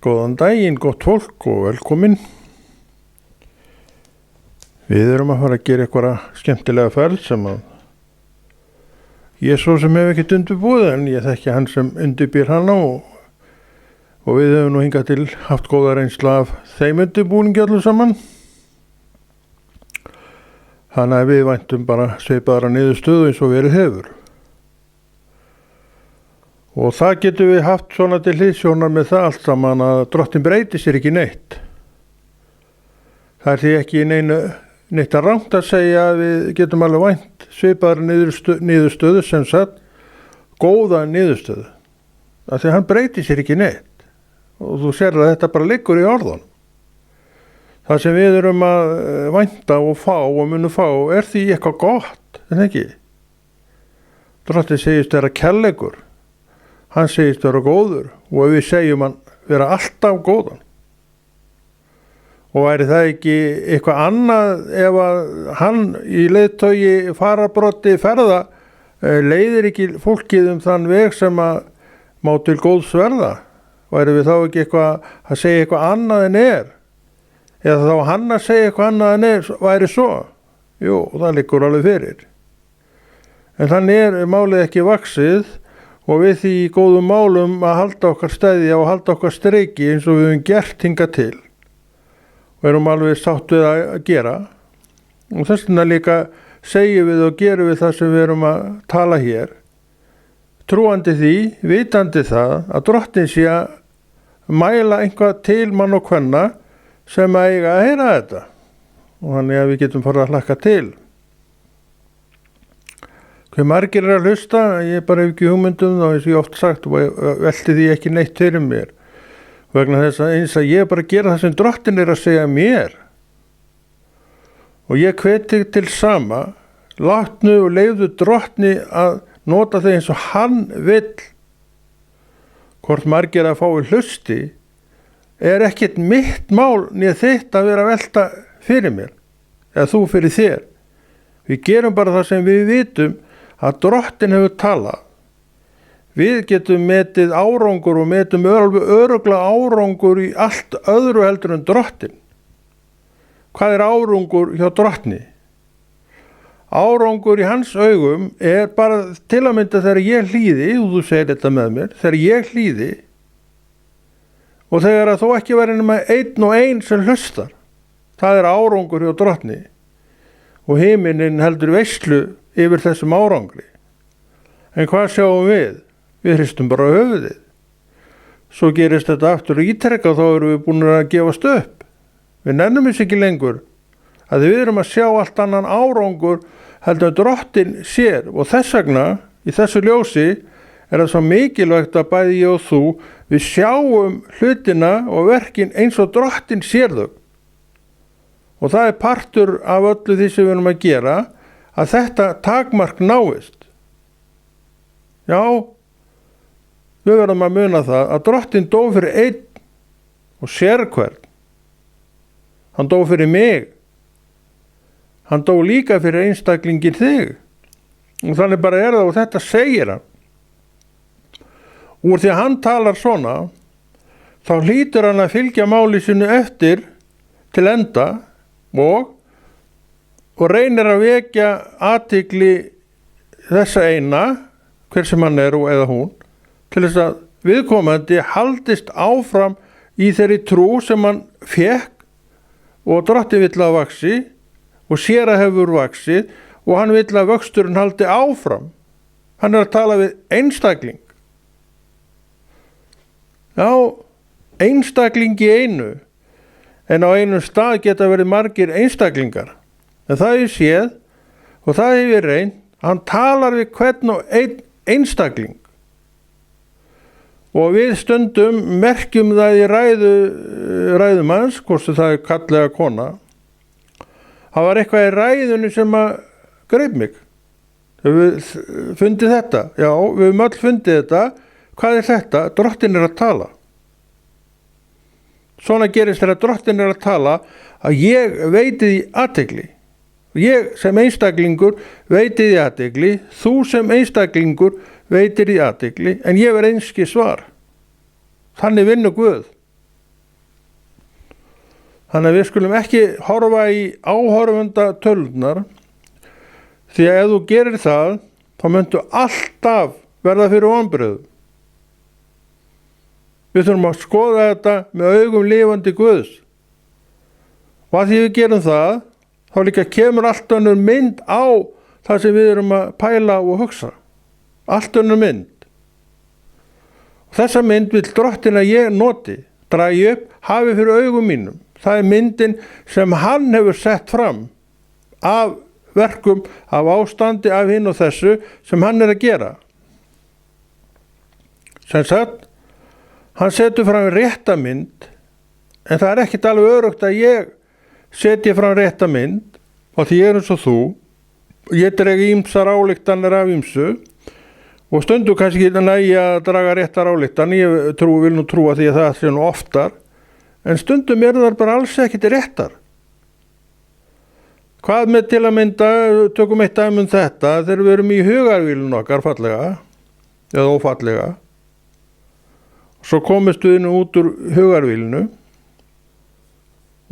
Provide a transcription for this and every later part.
Góðan daginn, gott fólk og velkomin. Við erum að fara að gera eitthvað skemmtilega ferð sem að ég svo sem hef ekkert undirbúið, en ég þekki hann sem undirbýr hana og við höfum nú hingað til haft góða reynslu af þeim undirbúningi öllu saman. Þannig að við væntum bara svipaðra niðurstöðu eins og verið hefur. Og það getum við haft svona til hliðsjónar með það allt saman að Drottinn breyti sér ekki neitt. Það er því ekki neitt að rangt að segja að við getum alveg vænt svipaðar niðurstöðu sem sagt góða niðurstöðu. Af því að hann breyti sér ekki neitt. Og þú sér að þetta bara liggur í orðunum. Það sem við erum að vænta og fá og munum fá er því eitthvað gott, en ekki? Drottinn segist vera kærleikur. Hann segist vera góður og við segjum hann vera alltaf góðan. Og væri það ekki eitthvað annað ef að hann í leiðtogi farabrotti ferða leiðir ekki fólkið þann veg sem að má til góðs verða? Væri við þá ekki eitthvað að segja eitthvað annað en er? Eða þá hann að segja eitthvað annað en er væri svo? Jú, það liggur alveg fyrir. En þannig er málið ekki vaxið. Og við því í góðum málum að halda okkar stæðja og halda okkar streiki eins og við höfum gert hingað til. Og erum alveg sátt við að gera. Og þess vegna líka segjum við og gerum við það sem við erum að tala hér. Trúandi því, vitandi það að Drottinn sé að mæla einhvað til mann og kvenna sem að eiga að heyra þetta. Og þannig að við getum farið að hlakka til. Hver margir að hlusta, ég bara hef ekki hugmyndum þá eins og ég oft sagt og velti því ekki neitt fyrir mér. Vegna þess að eins að ég bara gera það sem Drottinn er að segja mér. Og ég hveti til sama, látnu og leyfðu Drottni að nota þau eins og hann vill. Hvort margir að fái hlusti er ekkert mitt mál niður þitt að vera að velta fyrir mér, eða þú fyrir þér. Við gerum bara það sem við vitum að Drottinn hefur talað. Við getum metið árangur og metum örugglega árangur í allt öðru heldur en Drottinn. Hvað er árangur hjá Drottni? Árangur í hans augum er bara til að mynda þegar ég hlýði, og þú segir þetta með mér, þegar ég hlýði og þegar að þó ekki verið nema einn og einn sem hlustar. Það er árangur hjá Drottni. Og himinin heldur veislu yfir þessum árangri. En hvað sjáum við? Við hristum bara höfuðið. Svo gerist þetta aftur og ítrekka og þá erum við búin að gefast upp. Við nennum þess ekki lengur. Að við erum að sjá allt annan árangur heldur að Drottinn sér og þess vegna í þessu ljósi er það svo mikilvægt að bæði ég og þú við sjáum hlutina og verkin eins og Drottinn sér þau. Og það er partur af öllu því sem við erum að gera að þetta takmark náist. Já, við verðum að muna það að Drottinn dó fyrir einn og sérhvern. Hann dó fyrir mig. Hann dó líka fyrir einstaklingin þig. Og þannig bara er það og þetta segir hann. Úr því að hann talar svona, þá hlýtur hann að fylgja máli sinu eftir til enda og reynir að vekja athygli þessa eina, hver sem hann er og eða hún, til þess að viðkomandi haldist áfram í þeirri trú sem hann fékk og Drottinn vill að vaxi og sér að hefur vaxið og hann vill að vöxturinn haldi áfram. Hann er að tala við einstakling. Já, einstakling í einu. En á einum stað geta verið margir einstaklingar. En það er séð og það hefur reynt. Hann talar við hvern og einn einstakling. Og við stundum merkjum það í ræðum hans, hvort það er kallega kona. Það var eitthvað í ræðunni sem að greip mig. Hefur við fundið þetta? Já, við höfum öll fundið þetta. Hvað er þetta? Drottinn er að tala. Svona gerist þegar Drottinn er að tala að ég veiti því athygli. Ég sem einstaklingur veiti því athygli, þú sem einstaklingur veitir því athygli, en ég verð einskis svar. Þannig vinnur Guð. Þannig að við skulum ekki horfa í áhorfenda tölurnar, því að ef þú gerir það, þá myndu alltaf verða fyrir vonbrigðum. Við þurfum að skoða þetta með augum lifandi Guðs. Og að því við gerum það, þá líka kemur allt önnur mynd á það sem við erum að pæla og hugsa. Allt önnur mynd. Og þessa mynd vill Drottinn að ég noti, dragi upp, hafi fyrir augum mínum. Það er myndin sem hann hefur sett fram af verkum, af ástandi, af hinn og þessu sem hann er að gera. Sem sagt, hann setur fram rétta mynd, en það er ekkert alveg örugt að ég setji fram rétta mynd, og því ég er eins og þú, ég dreg ýmsar ályktanir af ýmsu, og stundum kannski ekki nægja að draga réttar ályktan, ég vil nú trúa því að það sé nú oftar, en stundum eru þar bara alls ekkert réttar. Hvað með til að mynda, tökum eitt dæmi þetta, þegar við erum í hugarvílun okkar fallega, eða ófallega, svo komist við út úr hugarvílinu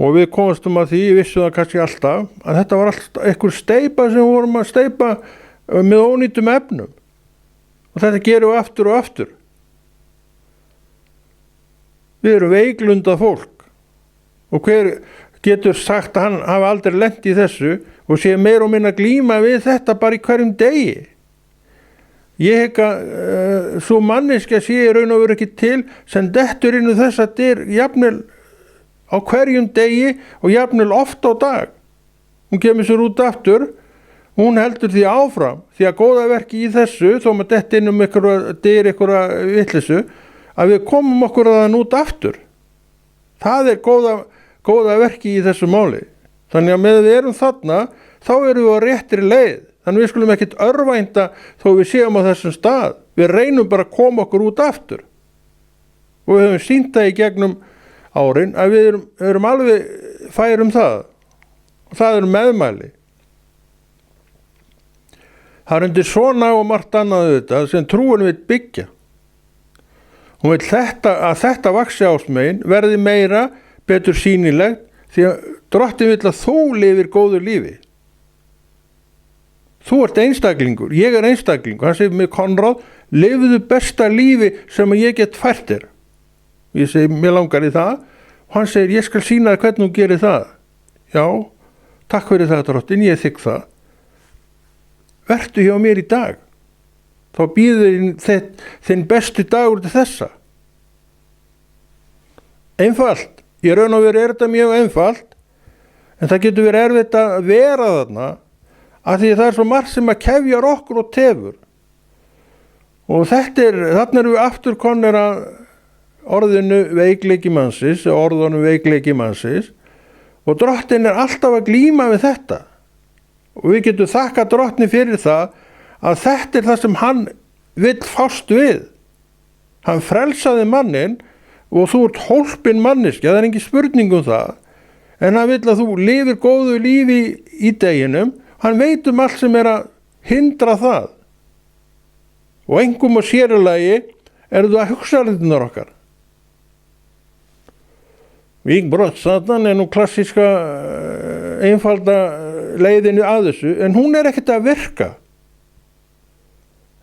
og við komstum að því, vissum það kannski alltaf, að þetta var alltaf einhver steypa sem við vorum að steypa með ónýtum efnum. Og þetta gerum við aftur og aftur. Við erum veiklunda fólk. Og hver getur sagt að hann hafi aldrei lent í þessu og sé meira og minna glíma við þetta bara í hverjum degi. Ég hef að svo manneskja sé í raun og veru ekki til sem dettur inn þess að þetta er jafnvel á hverjum degi og jafnvel oft á dag. Hún kemur sér út aftur, hún heldur því áfram, því að góða verki í þessu, þó maður dett inn einhverja vitleysu, að við komum okkur að það út aftur. Það er góða verki í þessu máli. Þannig að með við erum þarna, þá erum við á réttri leið. Þannig við skulum ekkert örvænta þó við séum á þessum stað. Við reynum bara að koma okkur út aftur. Og við höfum sýnt það í gegnum árin að við erum alveg fær það. Og það eru meðmæli. Það er undir svona og margt annað þetta sem trúin vill byggja. Hún vill að þetta vaxi ásmegin verði meira, betur sýnilegt, því að Drottinn vill að þú lifir góðu lífi. Þú ert einstaklingur, ég er einstaklingur. Hann segir með Konráð, lifðu besta lífi sem ég get fært þér. Ég segi, mér langar í það. Og hann segir, ég skal sýna þér hvernig þú gerir það. Já, takk fyrir það, Drottinn, ég þigg það. Vertu hjá mér í dag. Þá býður þinn besti dagur til þessa. Einfalt. Í raun og veru er þetta mjög einfalt, en það getur verið erfitt að vera þarna, af því það er svo margt sem að kefjar okkur og tefur. Og þarna erum við aftur komnir að orðinu veikleiki mannsins, orðunum veikleiki mannsins, og Drottinn er alltaf að glíma við þetta. Og við getum þakkað Drottni fyrir það að þetta er það sem hann vill fást við. Hann frelsaði mannin og þú ert hólpin manneskja, það er engin spurning um það, en hann vill að þú lifir góðu lífi í deginum. Hann veit allt sem er að hindra það. Og engum og sérulagi eru það hugsaðirnar okkar. Víkbrott Satan er nú klassíska einfalda leiðinu að þessu, en hún er ekkert að virka.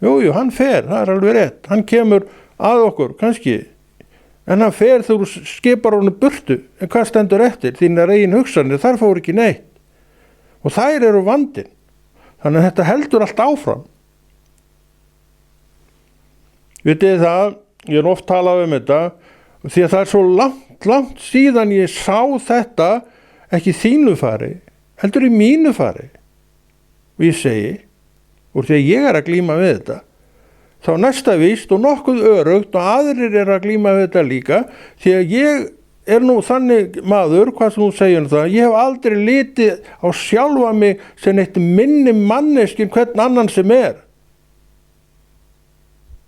Jú, hann fer, það er alveg rétt. Hann kemur að okkur, kannski, en hann fer þegar þú skipar honum burtu. En hvað stendur eftir? Þínar eigin hugsanir, þar fór ekki neitt. Og þær eru vandinn. Þannig að þetta heldur allt áfram. Vitið það, ég er oft talað um þetta, því að það er svo langt síðan ég sá þetta ekki þínu fari, heldur í mínu fari. Og ég segi, og því að ég er að glíma við þetta, þá næsta víst og nokkuð örugt og aðrir er að glíma við þetta líka, því að ég er nú þannig maður, hvað sem þú segir um það, ég hef aldrei litið á sjálfa mig sem eitt minni manneskinn hvern annan sem er.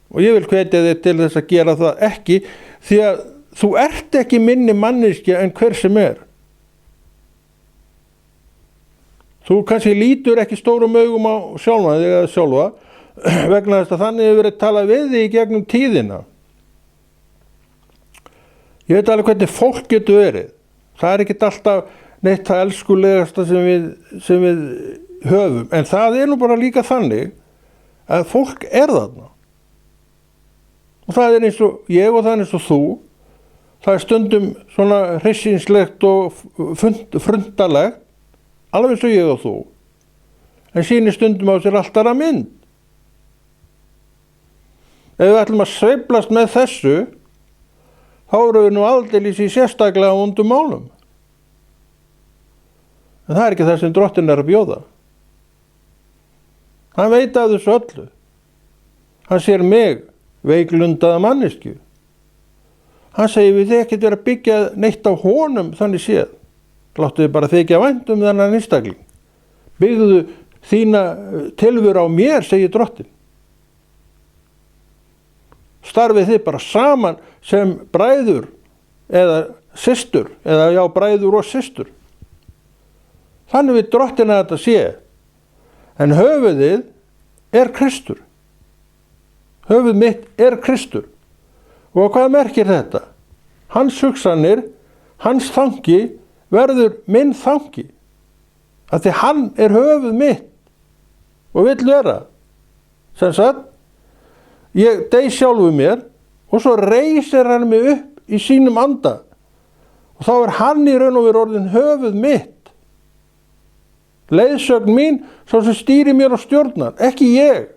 Og ég vil hvetja þig til þess að gera það ekki, því að þú ert ekki minni manneskja en hver sem er. Þú kannski lítur ekki stórum augum á sjálfa þig eða sjálfa, vegna þess að þannig hefur verið talað við því í gegnum tíðina. Ég veit alveg hvernig fólk getur verið. Það er ekkert alltaf neitt það elskulegasta sem við höfum, en það er nú bara líka þannig að fólk er þarna. Og það er eins og ég og það er eins og þú. Það er stundum svona hryssingslegt og frundalegt, alveg eins og ég og þú. En sýnir stundum á sér allt aðra mynd. Ef við ætlum að sveiflast með þessu, þá eru við nú aldeilis í sérstaklega vondum málum. En það er ekki það sem Drottinn er að bjóða. Hann veit af þessu öllu. Hann sér mig, veiklundaða manneskju. Hann segir við þið ekkert vera að byggja neitt á honum þannig séð. Láttu þið bara þykja vænt þennan einstakling. Byggðu þína tilveru á mér, segir Drottinn. Starfið þið bara saman sem bræður eða systur, eða já, bræður og systur. Þannig við Drottinn að þetta sé. En höfuðið er Kristur. Höfuð mitt er Kristur. Og hvað merkir þetta? Hans hugsanir, hans þangi verður minn þangi. Af því hann er höfuð mitt og vill vera. Sem sagt, ég dey sjálfu mér og svo reisir hann mig upp í sínum anda. Og þá er hann í raun og veru orðinn höfuð mitt. Leiðsögn mín, svo sem stýri mér og stjórnar, ekki ég.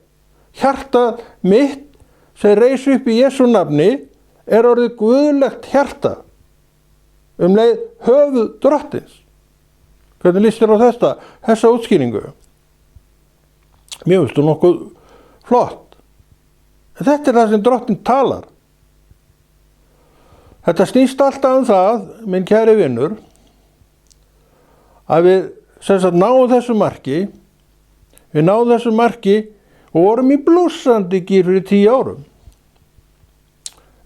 Hjarta mitt sem reis upp í Jesú nafni er orðið guðlegt hjarta. Leið höfuð Drottins. Hvernig líst þér á þessa útskýringu? Mér finnst þú nokkuð flott. En þetta er það sem Drottinn talar. Þetta snýst alltaf það, minn kæri vinur, að við náum þessu marki, og vorum í blússandi gír fyrir 10 árum.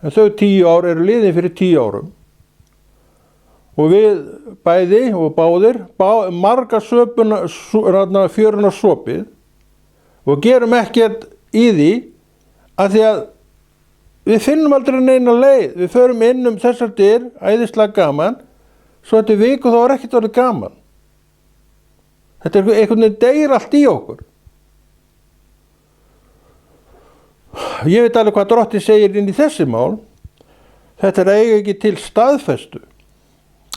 En þau 10 ár eru liðin fyrir 10 árum. Og við bæði og báðir, marga fjöruna sopið og gerum ekkert í því að því að við finnum aldrei neina leið. Við förum inn þessar dyr, æðislega gaman, svo eftir viku þá er ekkert orðið gaman. Þetta er einhvern veginn deyr allt í okkur. Ég veit alveg hvað Drottinn segir inn í þessi mál. Þetta er eiga ekki til staðfestu.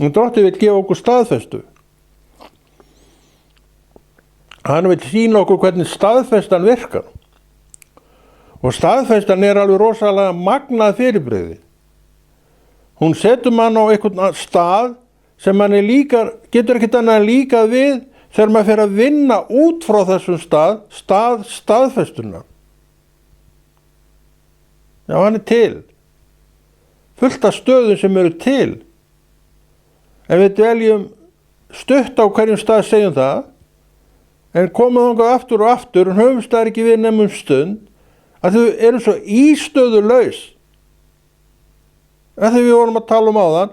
En Drottinn vil gefa okkur staðfestu. Hann vil sýna okkur hvernig staðfestan virkar. Og staðfestan er alveg rosalega magnað fyrirbrigði. Hún setur mann á einhvern stað sem mann getur ekkert annað líkað við þegar maður fer að vinna út frá þessum staðfestunar. Já, hann er til. Fullt af stöðum sem eru til. En við dveljum stutt á hverjum stað segjum það, en komum þangað aftur og aftur, og höfumst það ekki við nefnum stund, að þau eru svo ístöðulaus. Þegar við vorum að tala áðan,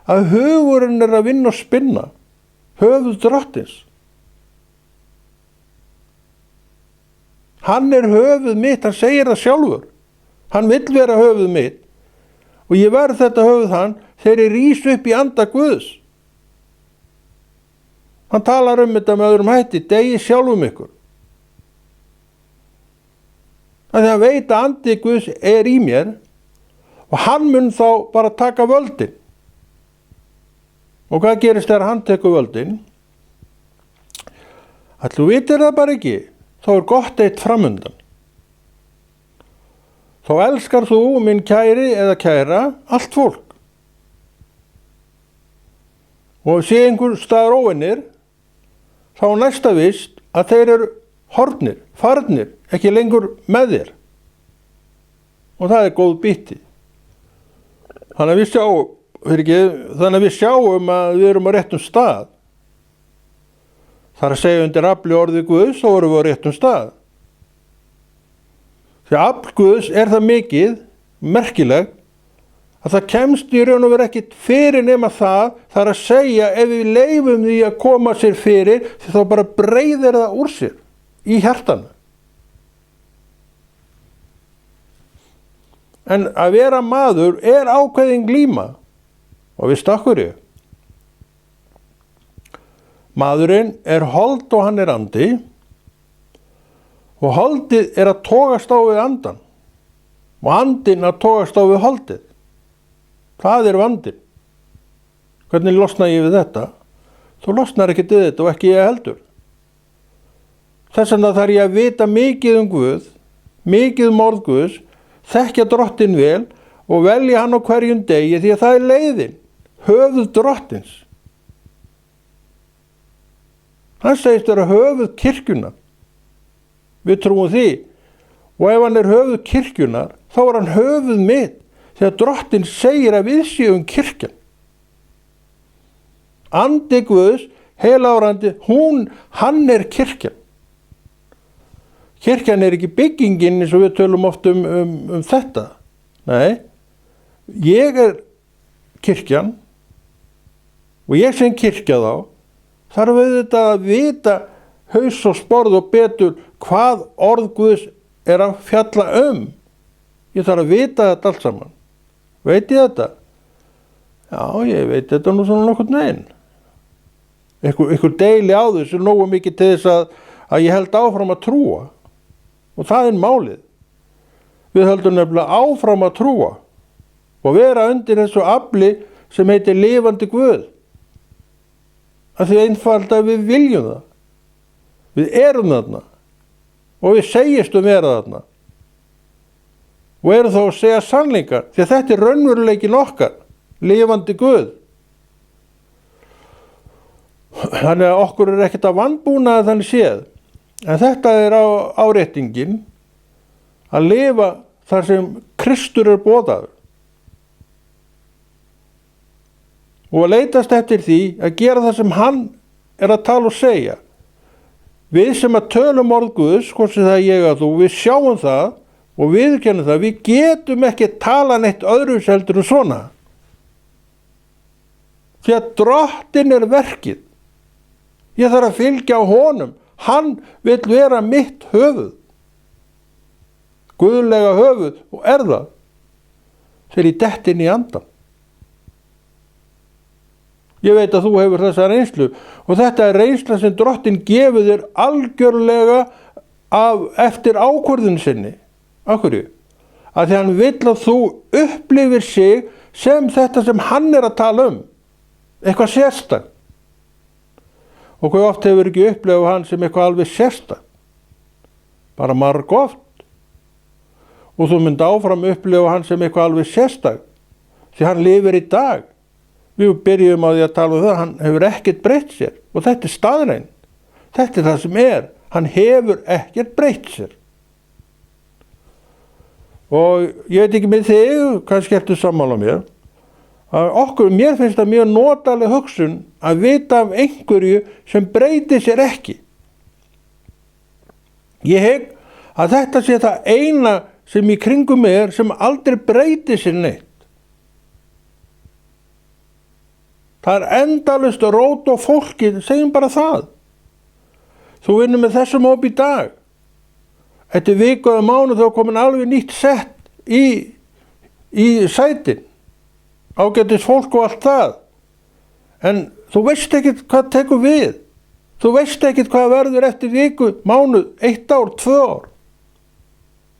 að hugurinn er að vinna og spinna. Höfuð Drottins. Hann er höfuð mitt, hann segir það sjálfur. Hann vill vera höfuð mitt. Og ég verð þetta höfuð hann þegar ég rís upp í anda Guðs. Hann talar þetta með öðrum hætti, degi sjálfum ykkur. Þannig að veit að andi Guðs er í mér og hann mun þá bara taka völdin. Og hvað gerist þegar hann tekur völdin? Þú vitir það bara ekki. Þá er gott eitt framundan. Þá elskar þú, minn kæri eða kæra, allt fólk. Og sé einhver staðar óvinnir, þá næsta vist að þeir eru horfnir, farnir, ekki lengur með þér. Og það er góð biti. Þannig að við sjáum að við erum á réttum stað. Það er að segja undir afli orðið Guðs, þá erum við á réttum stað. Því afl Guðs er það mikið, merkilegt, að það kemst í raun og veru ekkert fyrir nema það er að segja ef við leyfum því að koma sér fyrir, því þá bara breiðir það úr sér í hjartanu. En að vera maður er ákveðin glíma. Og veistu af hverju? Maðurinn er hold og hann er andi. Og holdið er að togast á við andan. Og andinn að togast á við holdið. Það er vandinn. Hvernig losna ég við þetta? Þú losnar ekki við þetta og ekki ég heldur. Þess vegna þarf ég að vita mikið Guð, mikið orð Guðs, þekkja Drottinn vel og velja hann á hverjum degi því að það er leiðin, höfuð Drottins. Hann segist vera höfuð kirkjunnar. Við trúum því. Og ef hann er höfuð kirkjunnar, þá er hann höfuð mitt, því að Drottinn segir að við séum kirkjan. Andi Guðs, heilárandi, hann er kirkjan. Kirkjan er ekki byggingin eins og við tölum oft um þetta. Nei, ég er kirkjan og ég sem kirkja þá þarf auðvitað að vita haus og sporð og betur hvað orð Guðs er að fjalla Ég þarf að vita þetta allt saman. Veit ég þetta? Já, ég veit þetta nú svona nokkurn veginn. Einhver deili á þessu nógu mikið til þess að ég held áfram að trúa. Og það er málið. Við höldum nefnilega áfram að trúa og vera undir þessu afli sem heitir lifandi Guð. Að því einfalt að við viljum það. Við erum þarna og við segjumst vera þarna. Og erum þá að segja sannleikar því að þetta er raunveruleikin okkar, lifandi Guð. Þannig að okkur er ekkert að vanbúna að þannig séð. En þetta er áréttingin að lifa þar sem Kristur er boðaður. Og að leitast eftir því að gera það sem hann er að tala og segja. Við sem að tölum orð Guðs, hvort sem það ég að þú, við sjáum það og viðurkennum það, við getum ekki tala neitt öðru heldur en svona. Því að Drottinn er verkið. Ég þarf að fylgja á honum. Hann vill vera mitt höfuð. Guðlega höfuð og það. Þegar ég dett inn í andan. Ég veit að þú hefur þessa reynslu og þetta er reynsla sem Drottinn gefur þér algjörlega eftir ákvörðun sinni. Af hverju? Að því hann vill að þú upplifir sig sem þetta sem hann er að tala Eitthvað sérstakt. Og hvað oft hefur ekki upplifað hann sem eitthvað alveg sérstakt. Bara margoft. Og þú myndi áfram upplifa hann sem eitthvað alveg sérstakt. Því hann lifir í dag. Við byrjum á því að tala það, hann hefur ekkert breytt sér. Og þetta er staðreynd. Þetta er það sem er. Hann hefur ekkert breytt sér. Og ég veit ekki með þig, kannski ertu sammála mér, að mér finnst það mjög notaleg hugsun að vita af einhverju sem breytir sér ekki. Ég hef að þetta sé það eina sem í kringum er sem aldrei breytir sér neitt. Það er endalaust rót og fólki, segjum bara það. Þú vinnur með þessum hóp í dag. Eftir viku eða mánuð þá komin alveg nýtt sett í sætin. Ágætis fólk og allt það. En þú veist ekkert hvað tekur við. Þú veist ekkert hvað verður eftir viku, mánuð, 1 ár, 2 ár.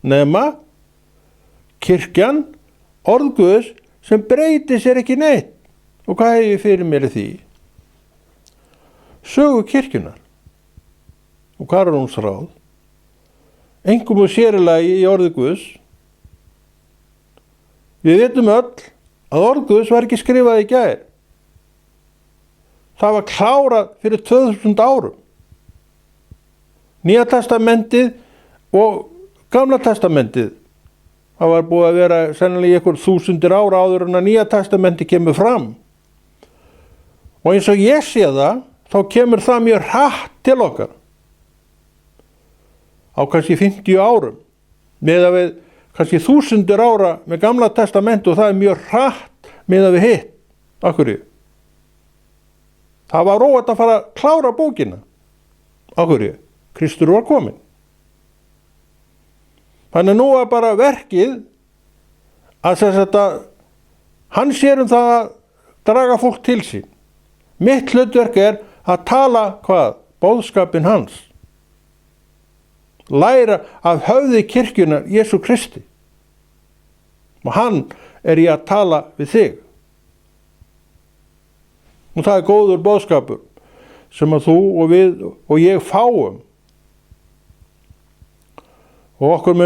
Nema kirkjan, orð Guðs sem breytir sér ekki neitt. Og hvað hef ég fyrir mér í því? Sögu kirkjunar. Og hvað er hún ráð? Einkum og sérilagi í orði Guðs. Við vitum öll að orð Guðs var ekki skrifað í gær. Það var klárað fyrir 2000 árum. Nýja testamentið og Gamla testamentið. Það var búið að vera sennilega ykkur 1000 ára áður en að Nýja testamentið kemur fram. Og eins og ég sé það, þá kemur það mjög hratt til okkar. Á kannski 50 árum. Meðan við kannski 1000 ára með Gamla testamentu og það er mjög hratt meðan við hitt. Af hverju? Það var rót að fara að klára bókina. Af hverju? Kristur var kominn. Þannig nú er bara verkið að hann sér það að draga fólk til sín. Mitt hlutverk að tala hvað? Boðskapinn hans. Læra af höfði kirkjunnar Jesú Kristi. Og hann ég að tala við þig. Og það góður boðskapur sem að þú og við og ég fáum. Og okkur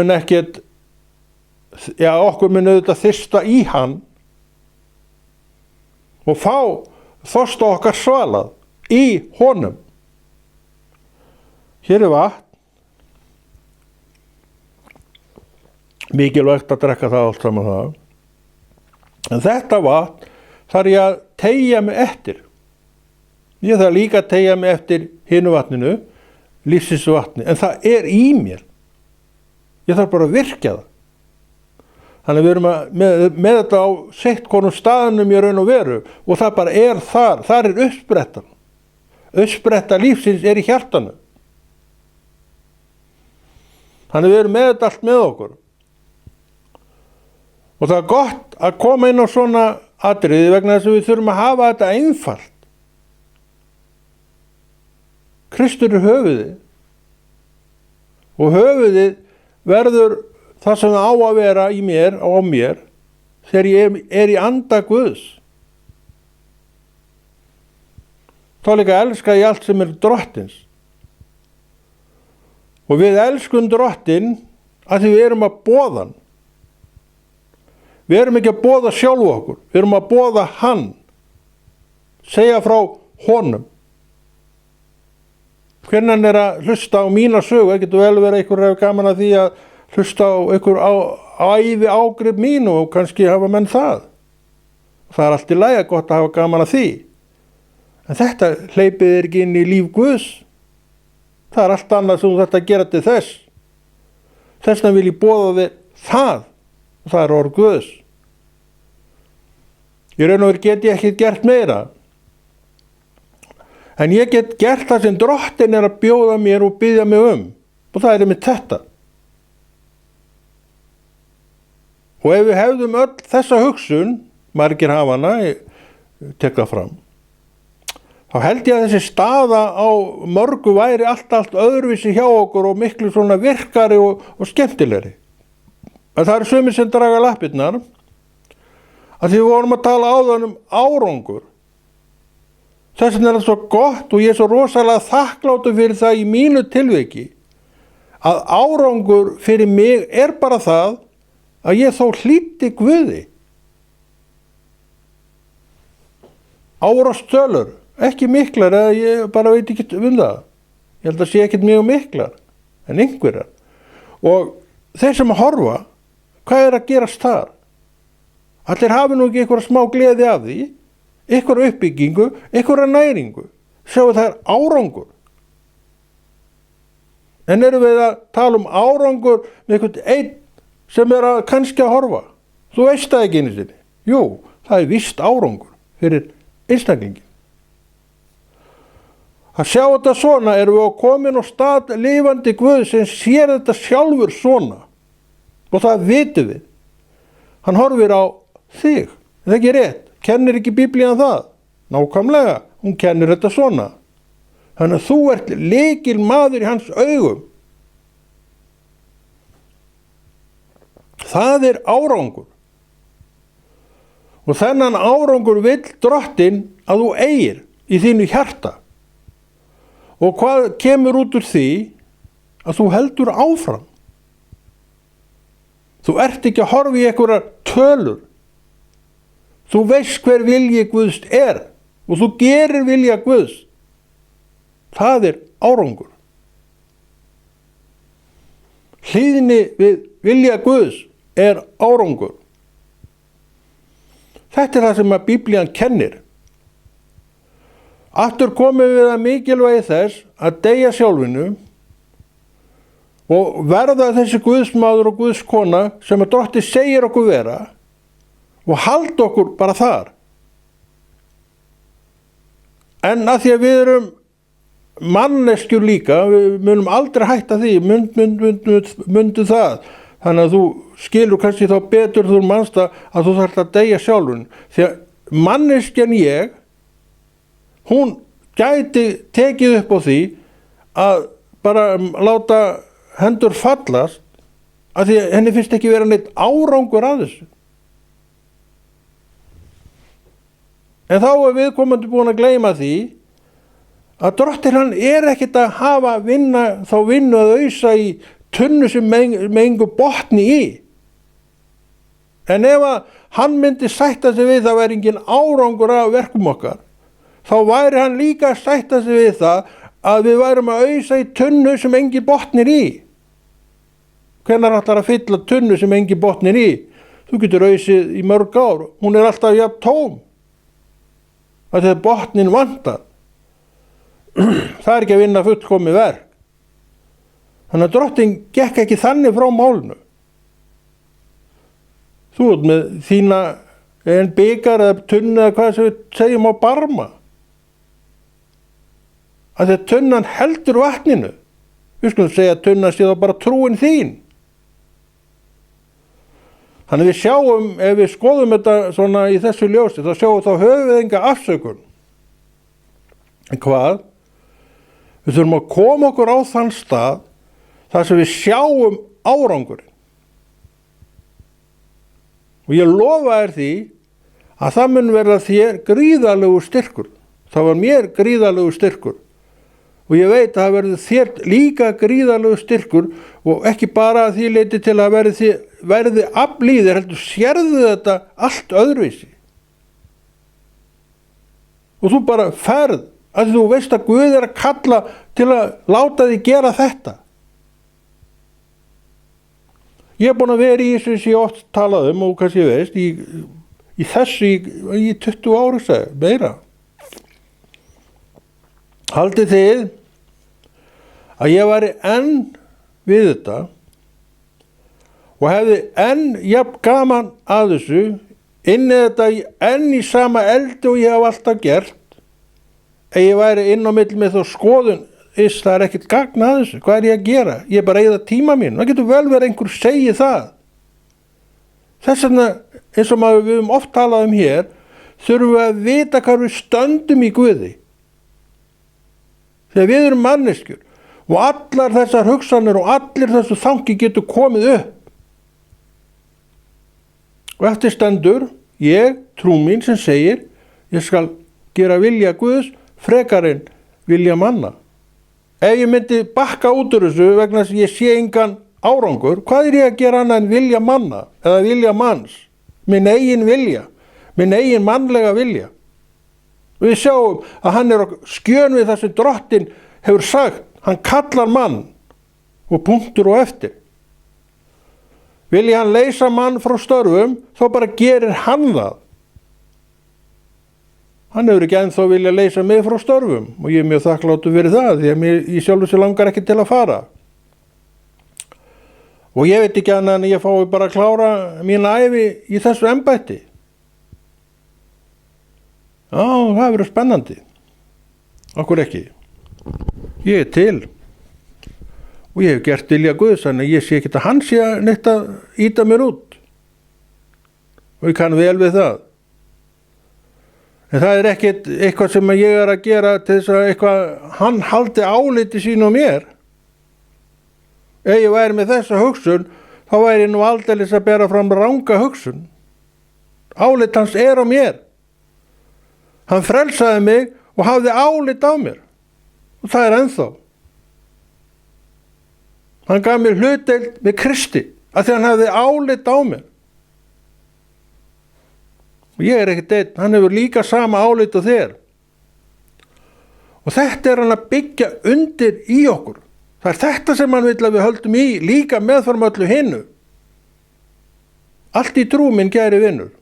mun auðvitað þyrsta í hann og fá þorsta okkar svalað í honum. Hér vatn. Mikilvægt að drekka það allt saman það. En þetta vatn þarf ég að teygja mig eftir. Ég þarf líka að teygja mig eftir hinu vatninu, lífsins vatni, en það í mér. Ég þarf bara að virkja það. Þannig við erum með þetta á sitt konum staðnum í raun og veru og það bara þar uppsprettan. Uppspretta lífsins í hjartanu. Þannig við erum með þetta allt með okkur. Og það gott að koma inn á svona atriði vegna þess að við þurfum að hafa þetta einfalt. Kristur höfuðið. Og höfuðið verður það sem það á að vera í mér og á mér þegar ég í anda Guðs. Þá líka elska ég allt sem drottins. Og við elskum drottin að því við erum að boða hann. Við erum ekki að boða sjálfu okkur. Við erum að boða hann. Segja frá honum. Hvernig hann að hlusta á mína sögu. Það getur vel verið einhver hefur gaman að því að hlusta á einhver ævi ágrip mínu og kannski hafa menn það. Það allt í lagi gott að hafa gaman að því. En þetta hleypið ekki inn í líf Guðs. Það allt annað sem þú þetta gera til þess. Þess vegna vil ég boða þig það. Það orð Guðs. Í raun og veru get ég ekki gert meira. En ég get gert það sem drottin að bjóða mér og biðja mig Og það einmitt þetta. Og ef við hefðum öll þessa hugsun, margir hafa hana, ég tek það fram, þá held ég að þessi staða á mörgu væri allt öðruvísi hjá okkur og miklu svona virkari og skemmtilegri. En það sumir sem draga lappirnar, að því við vorum að tala áðan árangur. Þess vegna það svo gott og ég svo rosalega þakklátur fyrir það í mínu tilviki, að árangur fyrir mig bara það að ég þó hlýddi Guði. Árastölur, ekki miklar, eða ég bara veit ekki það. Ég held að sé ekkert mjög miklar, en einhverjar. Og þeir sem horfa, hvað að gerast þar? Allir hafi nú ekki einhverja smá gleði af því, einhverja uppbyggingu, einhverja næringu. Sjáu það árangur. En erum við að tala árangur með einhvern einn sem að kannski að horfa? Þú veist það ekki einu sinni. Jú, það víst árangur fyrir einstaklingin. Að sjá þetta svona erum við að komin á stað lifandi Guð sem sér þetta sjálfur svona. Og það vitum við. Hann horfir á þig. Það ekki rétt. Kennir ekki Biblían það? Nákvæmlega. Hún kennir þetta svona. Þannig að þú ert lykil maður í hans augum. Það árangur. Og þennan árangur vill drottin að þú eigir í þínu hjarta. Og hvað kemur út úr því að þú heldur áfram? Þú ert ekki að horfa í einhverjar tölur. Þú veist hver vilji Guðs og þú gerir vilja Guðs. Það árangur. Hlýðni við vilja Guðs árangur. Þetta það sem að Biblían kennir. Aftur komum við að mikilvægi þess að deyja sjálfinu og verða þessi Guðsmaður og Guðskona sem að drottinn segir okkur vera og halda okkur bara þar. En að því að við erum manneskjur líka, við munum aldrei hætta því, mundu það. þannig að þú skilur kannski þá betur þú manst að þú þarft að deyja sjálfun, því að manneskjan ég, hún gæti tekið upp á því að bara láta hendur fallast af því að henni finnst ekki vera neitt árangur að þessu. En þá er viðkomandi búin að gleyma því að Drottinn hann ekkert að hafa þá vinnu að ausa í tunnu sem með engu botni í. En ef að hann myndi sætta sig við það væri engin árangur af verkum okkar, þá væri hann líka að sætta sig við það að við værum að ausa í tunnu sem engin botnir í. Hvenær ætlar að fylla tunnu sem engin botnir í? Þú getur ausið í mörg ár, hún er alltaf jafn tóm. Að þetta botnin vantar. Það er ekki að vinna fullkomið verk. Þannig að Drottinn gekk ekki þannig frá málinu. Þú ert með þína en bikar eða tunnu eða hvað sem við segjum á barma. Að þetta tunnan heldur vatninu. Við skulum segja að tunnan sé þá bara trúin þín. Þannig við sjáum, ef við skoðum þetta svona í þessu ljósi, þá höfum við enga afsökun. En hvað? Við þurfum að koma okkur á þann stað þar sem við sjáum árangurinn. Og ég lofa þér því að það mun verða þér gríðarlegu styrkur. Það var mér gríðarlegu styrkur. Og ég veit að það verður þér líka gríðarlegu styrkur og ekki bara að því leiti til að verði aflýðir, heldur sérðu þetta allt öðruvísi. Og þú bara ferð að þú veist að Guð er að kalla til að láta þig gera þetta. Ég er búin að vera í þessu sem ég oft talað og kannski veist, í þessu í 20 ára segi, meira. Haldið þið að ég væri enn við þetta og hefði enn jafn gaman að þessu, inni þetta enn í sama eldi og ég hef alltaf gert, ef ég væri inn á milli með þá skoðun, það er ekkert gagn að þessu, hvað er ég að gera? Ég er bara að eyða tíma mín, það getur vel verið einhver segi það. Þess vegna, eins og við höfum oft talað um hér, þurfum við að vita hvað við stöndum í Guði. Þegar við erum manneskjur og allar þessar hugsanir og allir þessu þangi getur komið upp. Og eftir stendur ég, trú mín sem segir, ég skal gera vilja Guðs frekar en vilja manna. Ef ég myndi bakka út úr þessu vegna þess að ég sé engan árangur, hvað er ég að gera annað en vilja manna eða vilja manns? Minn eigin vilja, minn eigin mannlega vilja. Við sjáum að hann er á skjön við það sem Drottinn hefur sagt. Hann kallar mann og punktur og eftir. Vilji hann leysa mann frá störfum, þá bara gerir hann það. Hann hefur ekki ennþá vilja leysa mig frá störfum og ég er mjög þakkláttur fyrir það því að ég sjálfur sér langar ekki til að fara. Og ég veit ekki annað en ég fái bara að klára mín ævi í þessu embætti. Já, það verður spennandi. Akkur ekki. Ég er til. Og ég hef gert vilja Guðs, þannig að ég sé ekki að hann sé neitt að ýta mér út. Og ég kann vel við það. En það er ekkert eitthvað sem ég er að gera til þess að hann haldi áliti sín á mér. Ef ég væri með þessa hugsun, þá væri ég nú aldeilis að bera fram ranga hugsun. Álit hans er á mér. Hann frelsaði mig og hafði álit á mér. Og það er ennþá. Hann gaf mér hlutdeild með Kristi, af því hann hafði álit á mér. Og ég er ekkert einn, hann hefur líka sama álit á þér. Og þetta er hann að byggja undir í okkur. Það er þetta sem hann vill að við höldum í, líka meðfram öllu hinnu. Allt í trú, minn kæri vinur.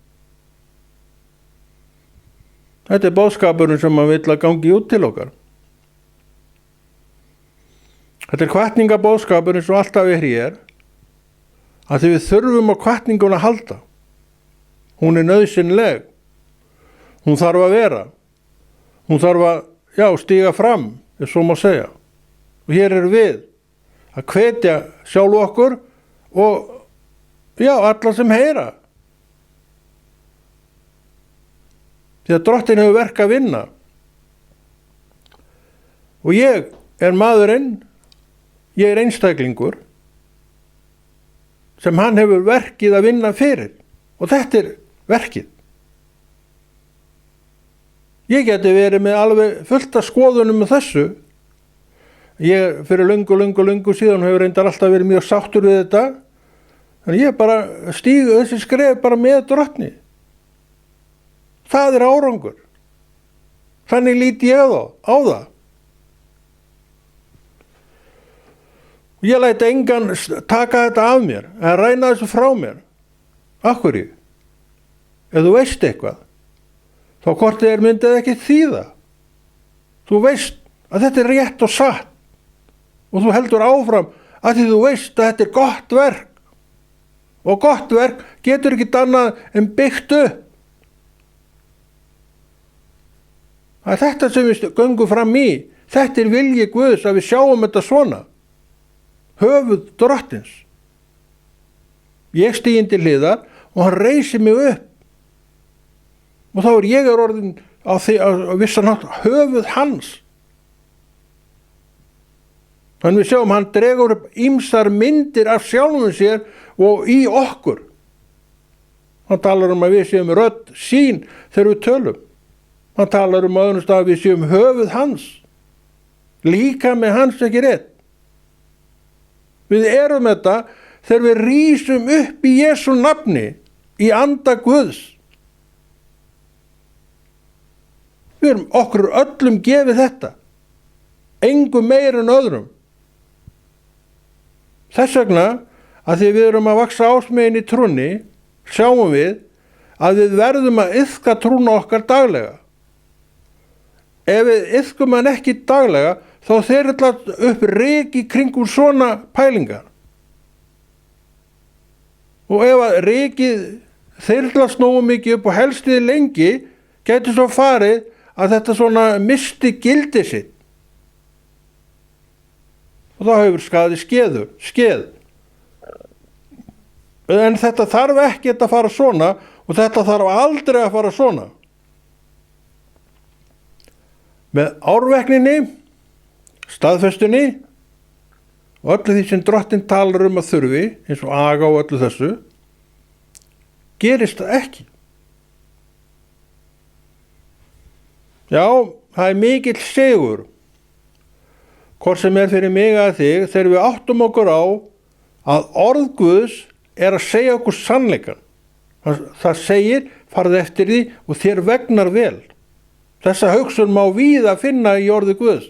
Þetta er boðskapurinn sem hann vill að gangi út til okkar. Þetta er hvatningabóðskapurinn sem alltaf er hér, að því við þurfum á hvatningun að halda. Hún er nauðsynleg. Hún þarf að vera. Hún þarf að, stíga fram, ef svo má segja. Og hér erum við að hvetja sjálf okkur og Já, alla sem heyra. Því að Drottinn hefur verk að vinna. Og ég er maðurinn, ég er einstaklingur sem hann hefur verkið að vinna fyrir. Og þetta er verkið. Ég geti verið með alveg fullt af skoðunum með þessu. Ég fyrir löngu síðan hefur reyndar alltaf verið mjög sáttur við þetta. Þannig ég bara stígu þessi skref bara með Drottni. Það er árangur. Þannig lít ég á það. Ég læt engan taka þetta af mér, að ræna þessu frá mér. Af hverju? Ef þú veist eitthvað, þá hvort þér myndið ekki þýða. Þú veist að þetta er rétt og satt og þú heldur áfram að því þú veist að þetta er gott verk. Og gott verk getur ekki annað en byggt upp. Það er þetta sem við göngum fram í. Þetta er vilji Guðs að við sjáum þetta svona. Höfuð Drottins. Ég stíginn til hliðar og hann reisir mig upp. Og þá er ég orðin á vissan hátt höfuð hans. Þannig við sjáum hann dregur upp ýmsar myndir af sjálfum sér og í okkur. Hann talar að við séum rödd sín þegar við tölum. Hann talar að öðrum stað að við séum höfuð hans. Líka með hans ekki rétt. Við erum þetta þegar við rísum upp í Jesú nafni í anda Guðs. Við erum okkur öllum gefið þetta. Engum meir en öðrum. Þess vegna að því við erum að vaxa ásmegin í trúnni, sjáum við að við verðum að iðka trúna okkar daglega. Ef við iðkum hann ekki daglega, þá þyrlast upp ryki kringum svona pælingar. Og ef að rykið þyrlast nógu mikið upp og helstið lengi, getur svo farið að þetta svona misti gildi sitt. Og þá hefur skaði skeð. En þetta þarf ekki að fara svona og þetta þarf aldrei að fara svona. Með árvekninni, staðfestunni og öllu því sem Drottinn talar að þurfi, eins og aga og öllu þessu, gerist það ekki. Já, það er mikill sigur, hvort sem er fyrir mig að þig, þegar við áttum okkur á að orð Guðs er að segja okkur sannleikann. Það segir, farðu eftir því og þér vegnar vel. Þessa hugsun má víða finna í orði Guðs.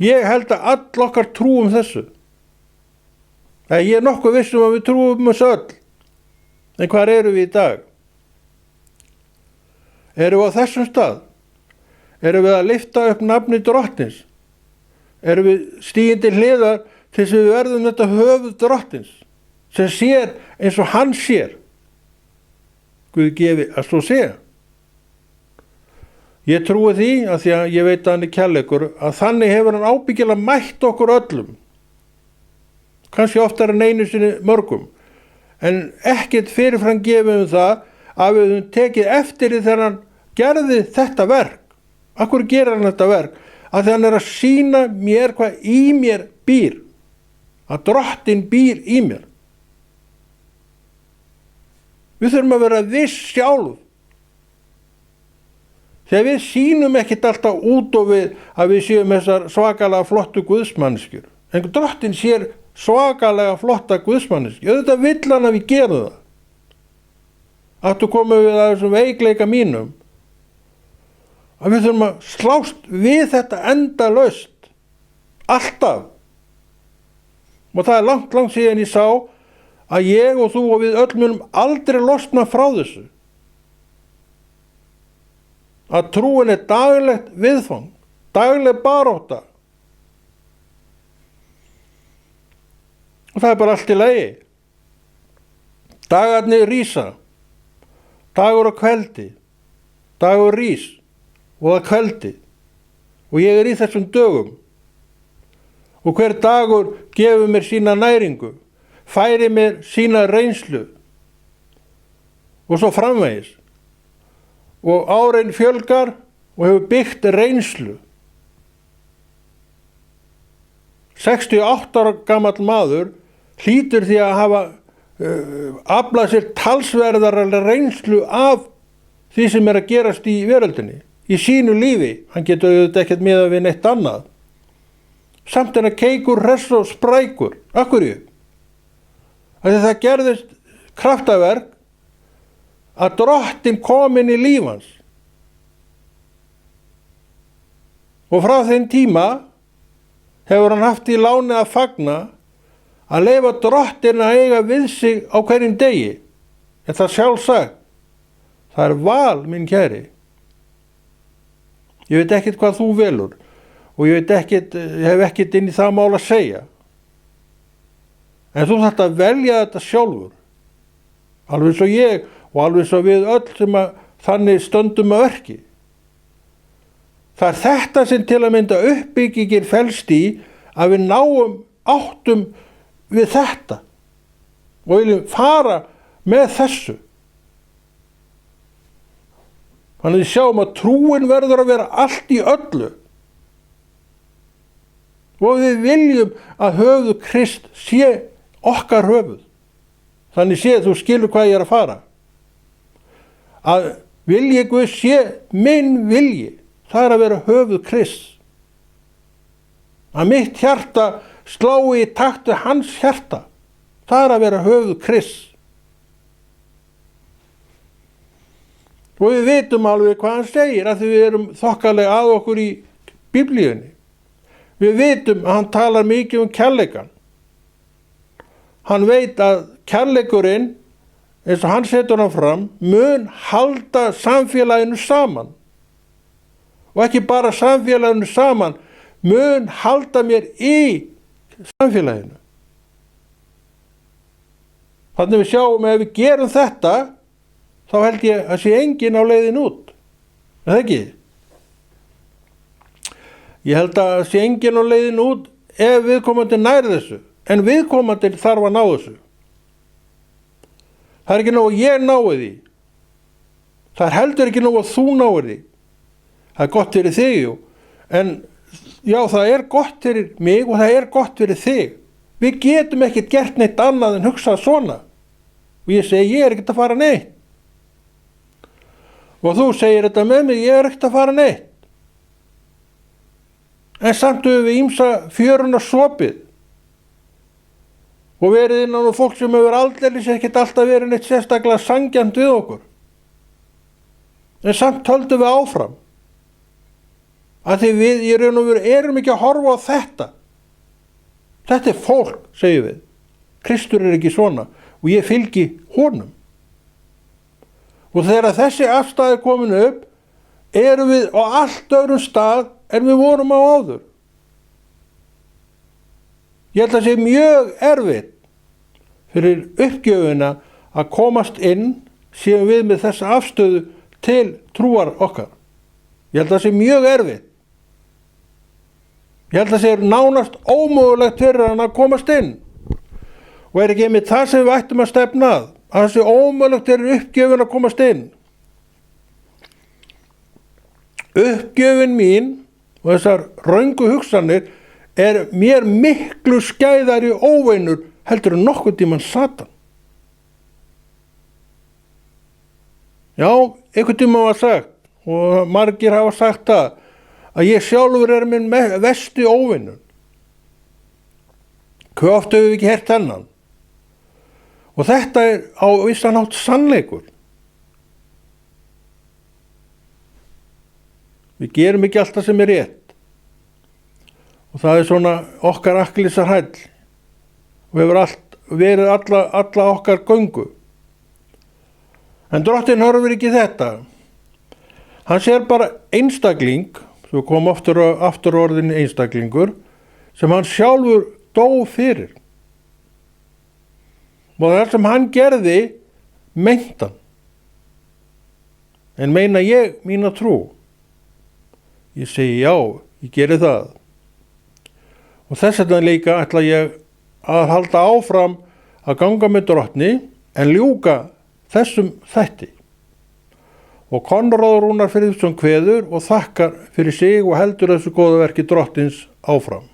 Ég held að all okkar trúum þessu. Ég er nokkuð viss að við trúum þessu öll. En hvar eru við í dag? Erum við á þessum stað? Erum við að lyfta upp nafni Drottins? Erum við stíginn til hliðar til þess að við verðum þetta höfuð Drottins, sem sér eins og hann sér? Guð gefi að svo sé. Ég trúi því, að því að ég veit að hann er kærleikur, að þannig hefur hann ábyggilega mætt okkur öllum. Kannski oftar en einu sinni mörgum. En ekkert fyrirfram gefið það að við höfum tekið eftir því þegar hann gerði þetta verk. Af hverju gerir hann þetta verk? Að því hann er að sýna mér hvað í mér býr. Að Drottinn býr í mér. Við þurfum að vera viss sjálf. Þegar við sýnum ekkert alltaf út og við að við séum þessar svakalega flottu guðsmanneskjur. En Drottinn sér svakalega flotta guðsmanneskjur. Auðvitað vill hann að við gerum það. Aftur komum við að þessum veikleika mínum. Að við þurfum að slást við þetta endalaust. Alltaf. Og það er langt síðan ég sá að ég og þú og við öll munum aldrei losna frá þessu. Að trúin er daglegt viðfang, dagleg barátta. Og það er bara allt í lagi. Dagarnir rísa, dagur og kveldi, dagur rís og að kveldi. Og ég er í þessum dögum. og hver dagur gefur mér sína næringu, færi mér sína reynslu og svo framvegis. Og árin fjölgar og hefur byggt reynslu. 68 ára gamall maður hlýtur því að hafa aflað sér talsverðar reynslu af því sem að gerast í veröldinni, í sínu lífi. Hann getur auðvitað ekkert miðað við neitt annað. Samt en að keikur, hress og sprækur. Af hverju? Það gerðist kraftaverk að Drottinn kom inn í líf hans. Og frá þeim tíma hefur hann haft í láni að fagna að leyfa Drottinn að eiga við sig á hverjum degi. En það sjálfsagt, það er val, minn kæri. Ég veit ekkert hvað þú velur og ég hef ekkert inn í það mál að segja. En þú þarft að velja þetta sjálfur. Alveg svo ég og alveg svo við öll sem að þannig stöndum að verki. Það er þetta sem til að mynda uppbyggingin felst í, að við náum áttum við þetta og viljum fara með þessu. Þannig að við sjáum að trúin verður að vera allt í öllu og við viljum að höfuð Krist sé okkar höfuð. Þannig séð, þú skilur hvað ég er að fara. Að vilji Guð sé minn vilji, það er að vera höfuð Krist. Að mitt hjarta slái í takt við hans hjarta, það er að vera höfuð Krist. Og við vitum alveg hvað hann segir, að því við erum þokkalega að okkur í Biblíunni. Við vitum að hann talar mikið um kærleikann. Hann veit að kærleikurinn, eins og hann setur hann fram, mun halda samfélaginu saman. Og ekki bara samfélaginu saman, mun halda mér í samfélaginu. Þannig við sjáum að ef við gerum þetta, þá held ég að sé enginn á leiðin út. Er það ekki? Ég held að sé enginn á leiðin út ef viðkomandi nær þessu. En viðkomandi þarf að ná þessu. Það er ekki nóg að ég nái því. Það er heldur ekki nóg að þú náir því. Það er gott fyrir þig, jú. En já, það er gott fyrir mig og það er gott fyrir þig. Við getum ekkert gert neitt annað en hugsað svona. Og ég segi, ég er ekkert að fara neitt. Og þú segir þetta með mig, ég er ekkert að fara neitt. En samt höfum við ýmsa fjöruna sopið. Og verið innan og fólk sem hefur aldeilis ekkert alltaf verið neitt sérstaklega sangjant við okkur. En samt höldum við áfram. Að því við í raun og veru erum ekki að horfa á þetta. Þetta er fólk, segjum við. Kristur er ekki svona og ég fylgi honum. Og þegar þessi afstæði komin upp, erum við á allt öðrum stað en við vorum á áður. Ég held að sé mjög erfitt fyrir uppgjöfuna að komast inn, séum við með þessa afstöðu til trúar okkar. Ég held að það sé mjög erfitt. Ég held að það sé nánast ómögulegt fyrir hann að komast inn. Og er ekki einmitt það sem við ættum að stefna að það sé ómögulegt fyrir uppgjöfun að komast inn. Uppgjöfun mín og þessar röngu hugsanir er mér miklu skæðari óvinur heldur en nokkuð tímann Satan. Já, einhvern tímann var sagt, og margir hafa sagt það, að ég sjálfur er minn versti óvinur. Hve oft höfum við ekki heyrt þennan? Og þetta er á vissan hátt sannleikur. Við gerum ekki alltaf sem er rétt. Og það er svona okkar akklisar hæll. Og hefur verið alla okkar göngu. En Drottinn horfir ekki þetta. Hann sér bara einstakling, svo kom aftur orðin einstaklingur, sem hann sjálfur dó fyrir. Og það sem hann gerði, meintan. En meina ég mína trú? Ég segi já, ég geri það. og þess vegna líka ætla ég að halda áfram að ganga með Drottni en ljúka þessum þætti. Og Konráð Rúnar Friðriksson kveður og þakkar fyrir sig og heldur þessu góða verki Drottins áfram.